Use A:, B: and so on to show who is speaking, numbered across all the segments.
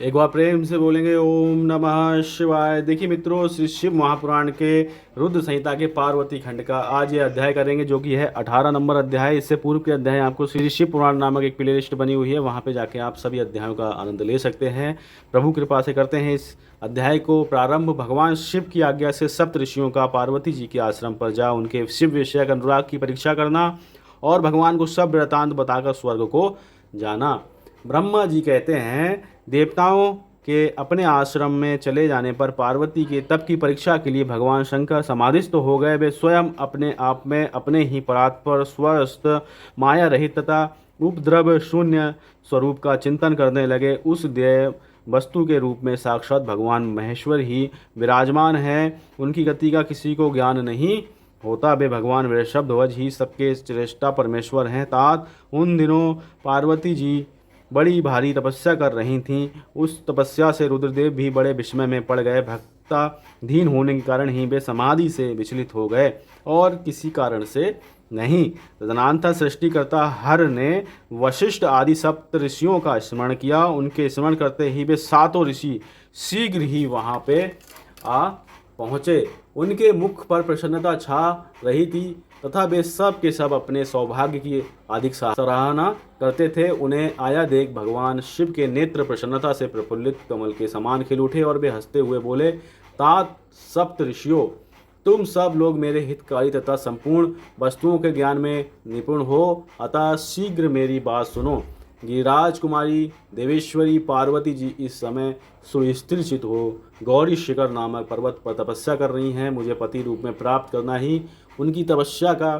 A: एक बार प्रेम से बोलेंगे ओम नमः शिवाय। देखिए मित्रों, श्री शिव महापुराण के रुद्र संहिता के पार्वती खंड का आज ये अध्याय करेंगे, जो कि है 18 नंबर अध्याय। इससे पूर्व के अध्याय आपको श्री शिव पुराण नामक एक प्ले लिस्ट बनी हुई है, वहाँ पे जाके आप सभी अध्यायों का आनंद ले सकते हैं। प्रभु कृपा से करते हैं इस अध्याय को प्रारंभ। भगवान शिव की आज्ञा से सप्त ऋषियों का पार्वती जी के आश्रम पर जा उनके शिव विषयक अनुराग की परीक्षा करना और भगवान को सब वृतांत बताकर स्वर्ग को जाना। ब्रह्मा जी कहते हैं, देवताओं के अपने आश्रम में चले जाने पर पार्वती के तप की परीक्षा के लिए भगवान शंकर समाधिस्थ हो गए। वे स्वयं अपने आप में अपने ही परात्पर स्वस्थ माया रहित तथा उपद्रव शून्य स्वरूप का चिंतन करने लगे। उस देव वस्तु के रूप में साक्षात भगवान महेश्वर ही विराजमान हैं। उनकी गति का किसी को ज्ञान नहीं होता। वे भगवान वृषभध्वज ही सबके श्रेष्ठा परमेश्वर हैं। तात उन दिनों पार्वती जी बड़ी भारी तपस्या कर रही थीं। उस तपस्या से रुद्रदेव भी बड़े विस्मय में पड़ गए। भक्ताधीन होने के कारण ही वे समाधि से विचलित हो गए और किसी कारण से नहीं। तदनंतर सृष्टिकर्ता हर ने वशिष्ठ आदि सप्त ऋषियों का स्मरण किया। उनके स्मरण करते ही वे सातों ऋषि शीघ्र ही वहाँ पे आ पहुँचे। उनके मुख पर प्रसन्नता छा रही थी तथा वे सब के सब अपने सौभाग्य की अधिक सराहना करते थे। उन्हें आया देख भगवान शिव के नेत्र प्रसन्नता से प्रफुल्लित कमल के समान खिल उठे और वे हंसते हुए बोले, तात सप्त ऋषियों, तुम सब लोग मेरे हितकारी तथा संपूर्ण वस्तुओं के ज्ञान में निपुण हो, अतः शीघ्र मेरी बात सुनो। गिरिराज कुमारी देवेश्वरी पार्वती जी इस समय सुस्थिरचित हो गौरी शिखर नामक पर्वत पर तपस्या कर रही हैं। मुझे पति रूप में प्राप्त करना ही उनकी तपस्या का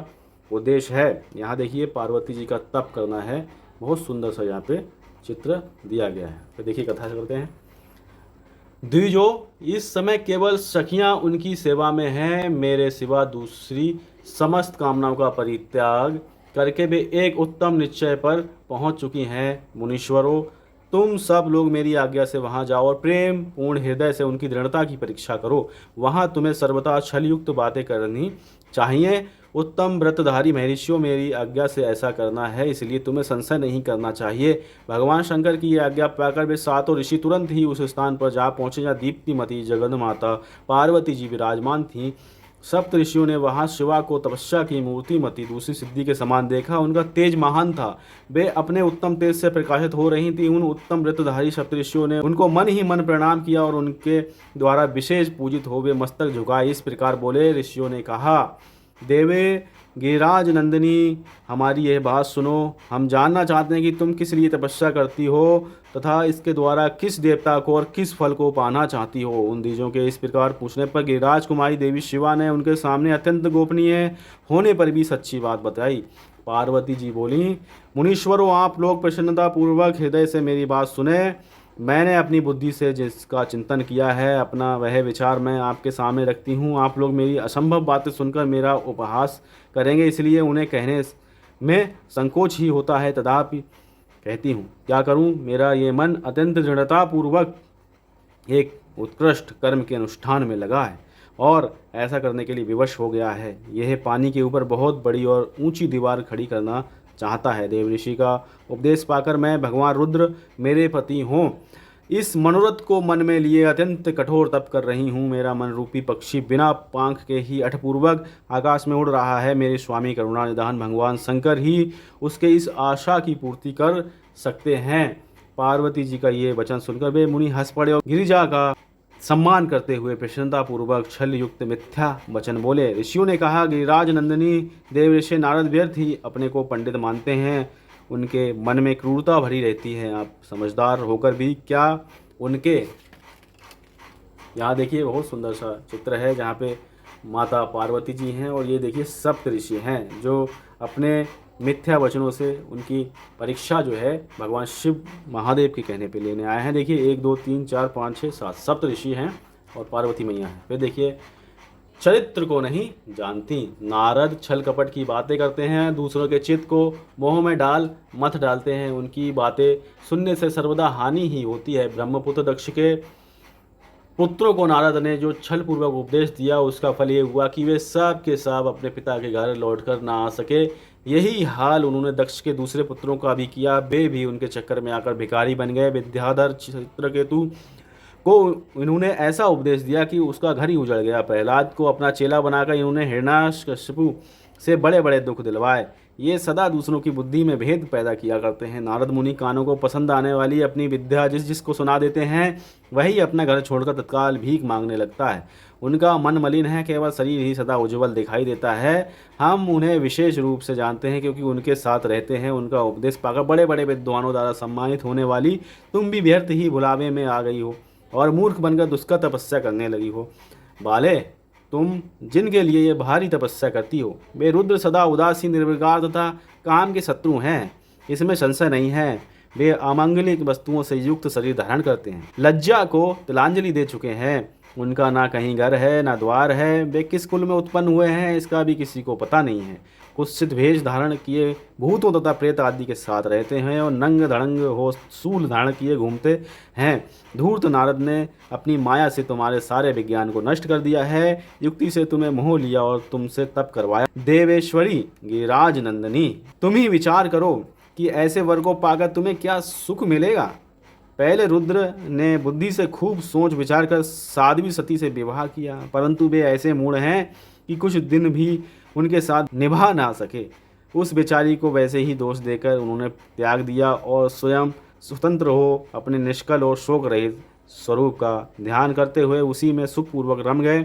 A: उद्देश्य है। यहाँ देखिए पार्वती जी का तप करना है। बहुत सुंदर सा यहाँ पे चित्र दिया गया है। तो देखिए कथा से करते हैं। द्विजो, इस समय केवल सखियाँ उनकी सेवा में हैं। मेरे सिवा दूसरी समस्त कामनाओं का परित्याग करके वे एक उत्तम निश्चय पर पहुंच चुकी हैं। मुनीश्वरों, तुम सब लोग मेरी आज्ञा से वहां जाओ और प्रेम पूर्ण हृदय से उनकी दृढ़ता की परीक्षा करो। वहां तुम्हें सर्वथा छलयुक्त बातें करनी चाहिए। उत्तम व्रतधारी महर्षियों, मेरी आज्ञा से ऐसा करना है, इसलिए तुम्हें संशय नहीं करना चाहिए। भगवान शंकर की यह आज्ञा पाकर वे सातों ऋषि तुरंत ही उस स्थान पर जा पहुंचे जहाँ दीप्तिमती जगन माता पार्वती जी विराजमान थीं। सप्त ऋषियों ने वहां शिवा को तपस्या की मूर्तिमती दूसरी सिद्धि के समान देखा। उनका तेज महान था। वे अपने उत्तम तेज से प्रकाशित हो रही थी। उन उत्तम व्रतधारी सप्त ऋषियों ने उनको मन ही मन प्रणाम किया और उनके द्वारा विशेष पूजित हो वे मस्तक झुकाए इस प्रकार बोले। ऋषियों ने कहा, देवे गिरिराज नंदिनी, हमारी यह बात सुनो। हम जानना चाहते हैं कि तुम किस लिए तपस्या करती हो तथा इसके द्वारा किस देवता को और किस फल को पाना चाहती हो। उन द्विजों के इस प्रकार पूछने पर गिरिराज कुमारी देवी शिवा ने उनके सामने अत्यंत गोपनीय होने पर भी सच्ची बात बताई। पार्वती जी बोली, मुनीश्वरों, आप लोग प्रसन्नता पूर्वक हृदय से मेरी बात सुने। मैंने अपनी बुद्धि से जिसका चिंतन किया है, अपना वह विचार मैं आपके सामने रखती हूँ। आप लोग मेरी असंभव बातें सुनकर मेरा उपहास करेंगे, इसलिए उन्हें कहने में संकोच ही होता है। तथापि कहती हूँ, क्या करूँ, मेरा ये मन अत्यंत दृढ़तापूर्वक एक उत्कृष्ट कर्म के अनुष्ठान में लगा है और ऐसा करने के लिए विवश हो गया है। यह पानी के ऊपर बहुत बड़ी और ऊंची दीवार खड़ी करना चाहता है। देव ऋषि का उपदेश पाकर मैं भगवान रुद्र मेरे पति हों इस मनोरथ को मन में लिए अत्यंत कठोर तप कर रही हूँ। मेरा मन रूपी पक्षी बिना पंख के ही अठपूर्वक आकाश में उड़ रहा है। मेरे स्वामी करुणा निधान भगवान शंकर ही उसके इस आशा की पूर्ति कर सकते हैं। पार्वती जी का ये वचन सुनकर वे मुनि हंस पड़े और गिरिजा का सम्मान करते हुए प्रसन्नतापूर्वक छल युक्त मिथ्या वचन बोले। ऋषियों ने कहा, गिरिराज नंदिनी, देव ऋषि नारद व्यर्थ ही अपने को पंडित मानते हैं। उनके मन में क्रूरता भरी रहती है। आप समझदार होकर भी क्या उनके। यहाँ देखिए बहुत सुंदर सा चित्र है जहाँ पे माता पार्वती जी हैं और ये देखिए सप्त ऋषि हैं जो अपने मिथ्या वचनों से उनकी परीक्षा जो है भगवान शिव महादेव के कहने पे लेने आए हैं। देखिए 1 2 3 4 5 6 7 सप्त ऋषि हैं और पार्वती मैया हैं। फिर देखिए, चरित्र को नहीं जानती। नारद छल कपट की बातें करते हैं, दूसरों के चित्त को मोह में डाल मत डालते हैं। उनकी बातें सुनने से सर्वदा हानि ही होती है। ब्रह्मपुत्र दक्ष के पुत्रों को नारद ने जो छल पूर्वक उपदेश दिया उसका फल ये हुआ कि वे सब के सब अपने पिता के घर लौटकर ना आ सके। यही हाल उन्होंने दक्ष के दूसरे पुत्रों का भी किया। वे भी उनके चक्कर में आकर भिखारी बन गए। विद्याधर चित्रकेतु को इन्होंने ऐसा उपदेश दिया कि उसका घर ही उजड़ गया। प्रहलाद को अपना चेला बनाकर इन्होंने हिरण्यकशिपु से बड़े बड़े दुख दिलवाए। ये सदा दूसरों की बुद्धि में भेद पैदा किया करते हैं। नारद मुनि कानों को पसंद आने वाली अपनी विद्या जिसको सुना देते हैं, वही अपना घर छोड़कर तत्काल भीख मांगने लगता है। उनका मन मलिन है, केवल शरीर ही सदा उज्ज्वल दिखाई देता है। हम उन्हें विशेष रूप से जानते हैं क्योंकि उनके साथ रहते हैं। उनका उपदेश पाकर बड़े बड़े विद्वानों द्वारा सम्मानित होने वाली तुम भी व्यर्थ ही भुलावे में आ गई हो और मूर्ख बनकर दुष्कर तपस्या करने लगी हो। बाले, तुम जिनके लिए ये भारी तपस्या करती हो, वे रुद्र सदा उदासीन, निर्विकार तथा काम के शत्रु हैं, इसमें संशय नहीं है। वे अमांगलिक वस्तुओं से युक्त शरीर धारण करते हैं, लज्जा को तिलांजलि दे चुके हैं। उनका ना कहीं घर है ना द्वार है। वे किस कुल में उत्पन्न हुए हैं इसका भी किसी को पता नहीं है। कुत्सित भेष धारण किए भूतों तथा प्रेत आदि के साथ रहते हैं और नंग धड़ंग हो सूल धारण किए घूमते हैं। धूर्त नारद ने अपनी माया से तुम्हारे सारे विज्ञान को नष्ट कर दिया है। युक्ति से तुम्हें मोह लिया और तुमसे तप करवाया। देवेश्वरी गिरिराज नंदनी, तुम ही विचार करो कि ऐसे वर को पाकर तुम्हें क्या सुख मिलेगा। पहले रुद्र ने बुद्धि से खूब सोच विचार कर साध्वी सती से विवाह किया, परंतु वे ऐसे मूढ़ हैं कि कुछ दिन भी उनके साथ निभा ना सके। उस बेचारी को वैसे ही दोष देकर उन्होंने त्याग दिया और स्वयं स्वतंत्र हो अपने निष्कल और शोक रहित स्वरूप का ध्यान करते हुए उसी में सुखपूर्वक रम गए।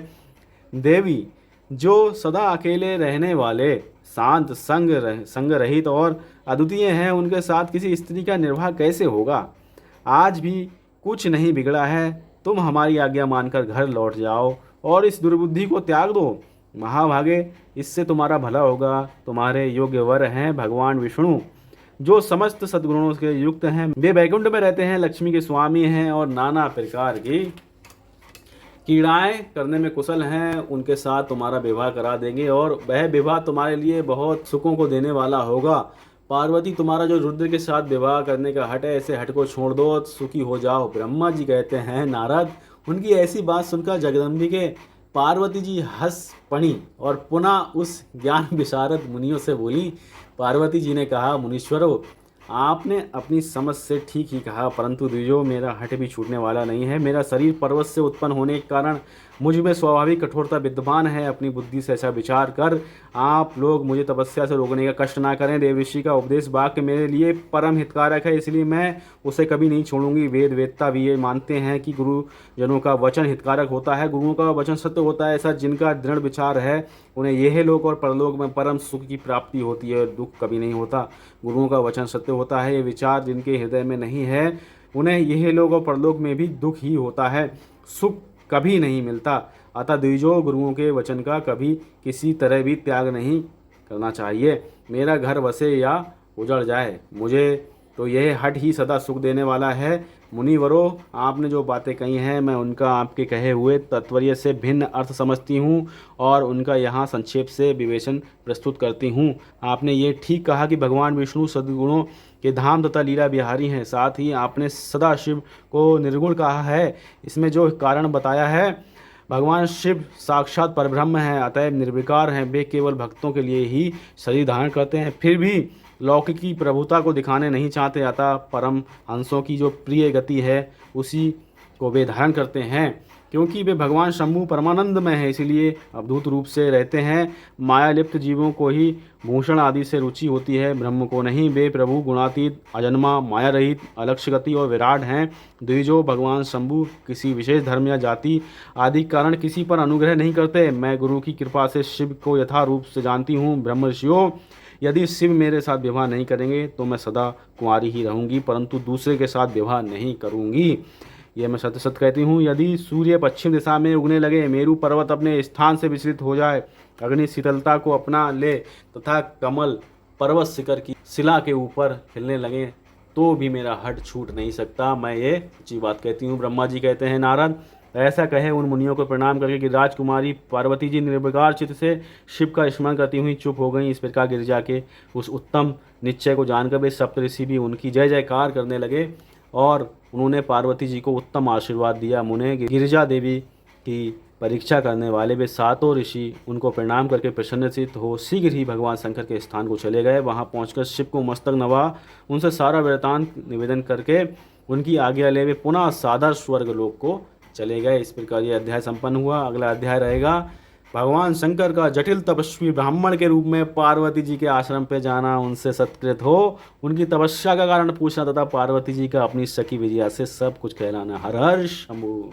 A: देवी, जो सदा अकेले रहने वाले, शांत, संग रहित और अद्वितीय हैं, उनके साथ किसी स्त्री का निर्वाह कैसे होगा। आज भी कुछ नहीं बिगड़ा है। तुम हमारी आज्ञा मानकर घर लौट जाओ और इस दुर्बुद्धि को त्याग दो। महाभागे, इससे तुम्हारा भला होगा। तुम्हारे योग्य वर हैं भगवान विष्णु, जो समस्त सद्गुणों के युक्त हैं। वे वैकुंठ में रहते हैं, लक्ष्मी के स्वामी हैं और नाना प्रकार की क्रीड़ाएं करने में कुशल हैं। उनके साथ तुम्हारा विवाह करा देंगे और वह विवाह तुम्हारे लिए बहुत सुखों को देने वाला होगा। पार्वती, तुम्हारा जो रुद्र के साथ विवाह करने का हट है, ऐसे हट को छोड़ दो, सुखी हो जाओ। ब्रह्मा जी कहते हैं, नारद, उनकी ऐसी बात सुनकर जगदम्बिके पार्वती जी हंस पड़ी और पुनः उस ज्ञान विशारद मुनियों से बोली। पार्वती जी ने कहा, मुनीश्वरों, आपने अपनी समझ से ठीक ही कहा, परंतु द्विजो, मेरा हट भी छूटने वाला नहीं है। मेरा शरीर पर्वत से उत्पन्न होने के कारण मुझ में स्वाभाविक कठोरता विद्यमान है। अपनी बुद्धि से ऐसा विचार कर आप लोग मुझे तपस्या से रोकने का कष्ट ना करें। देवऋषि का उपदेश वाक्य मेरे लिए परम हितकारक है, इसलिए मैं उसे कभी नहीं छोड़ूंगी। वेदता भी ये मानते हैं कि गुरुजनों का वचन हितकारक होता है, गुरुओं का वचन सत्य होता है। ऐसा जिनका दृढ़ विचार है, उन्हें यह लोक और परलोक में परम सुख की प्राप्ति होती है और दुख कभी नहीं होता। गुरुओं का वचन सत्य होता है। ये विचार जिनके हृदय में नहीं है, उन्हें यह लोक और परलोक में भी दुख ही होता है, सुख कभी नहीं मिलता। अतः द्विजो, गुरुओं के वचन का कभी किसी तरह भी त्याग नहीं करना चाहिए। मेरा घर बसे या उजड़ जाए, मुझे तो यह हट ही सदा सुख देने वाला है। मुनिवरों, आपने जो बातें कही हैं, मैं उनका आपके कहे हुए तात्पर्य से भिन्न अर्थ समझती हूँ और उनका यहाँ संक्षेप से विवेचन प्रस्तुत करती हूँ। आपने ये ठीक कहा कि भगवान विष्णु सद्गुणों के धाम तथा लीला बिहारी हैं। साथ ही आपने सदा शिव को निर्गुण कहा है। इसमें जो कारण बताया है, भगवान शिव साक्षात परब्रह्म हैं, अतएव निर्विकार हैं। वे केवल भक्तों के लिए ही शरीर धारण करते हैं, फिर भी लौकिकी प्रभुता को दिखाने नहीं चाहते। अतः परम हंसों की जो प्रिय गति है, उसी को वे धारण करते हैं। क्योंकि वे भगवान शंभु परमानंद में है, इसलिए अवधूत रूप से रहते हैं। माया लिप्त जीवों को ही भूषण आदि से रुचि होती है, ब्रह्म को नहीं। वे प्रभु गुणातीत, अजन्मा, माया रहित, अलक्ष्य गति और विराट हैं। द्विजो, भगवान शंभु किसी विशेष धर्म या जाति आदि कारण किसी पर अनुग्रह नहीं करते। मैं गुरु की कृपा से शिव को यथा रूप से जानती हूँ। ब्रह्म ऋषियों, यदि शिव मेरे साथ विवाह नहीं करेंगे तो मैं सदा कुंवारी ही रहूँगी, परंतु दूसरे के साथ विवाह नहीं करूँगी। यह मैं सत्य सत्य कहती हूँ। यदि सूर्य पश्चिम दिशा में उगने लगे, मेरू पर्वत अपने स्थान से विचलित हो जाए, अग्नि शीतलता को अपना ले तथा कमल पर्वत शिखर की शिला के ऊपर हिलने लगे, तो भी मेरा हट छूट नहीं सकता। मैं ये सच्ची बात कहती हूँ। ब्रह्मा जी कहते हैं, नारद, ऐसा कहे उन मुनियों को प्रणाम करके कि राजकुमारी पार्वती जी निर्विकार चित्त से शिव का स्मरण करती हुई चुप हो गई। इस प्रकार गिरिजा के उस उत्तम निश्चय को जानकर वे सप्तऋषि भी उनकी जय जयकार करने लगे और उन्होंने पार्वती जी को उत्तम आशीर्वाद दिया। मुने गिरिजा देवी की परीक्षा करने वाले वे सातों ऋषि उनको प्रणाम करके प्रसन्नचित्त हो शीघ्र ही भगवान शंकर के स्थान को चले गए। वहाँ पहुंचकर शिव को मस्तक नवा उनसे सारा वृत्तांत निवेदन करके उनकी आज्ञा ले वे पुनः सादर स्वर्ग लोक को चले गए। इस प्रकार ये अध्याय संपन्न हुआ। अगला अध्याय रहेगा भगवान शंकर का जटिल तपस्वी ब्राह्मण के रूप में पार्वती जी के आश्रम पे जाना, उनसे सत्कृत हो उनकी तपस्या का कारण पूछना तथा पार्वती जी का अपनी सखी विजया से सब कुछ कहलाना। हर हर शंभू।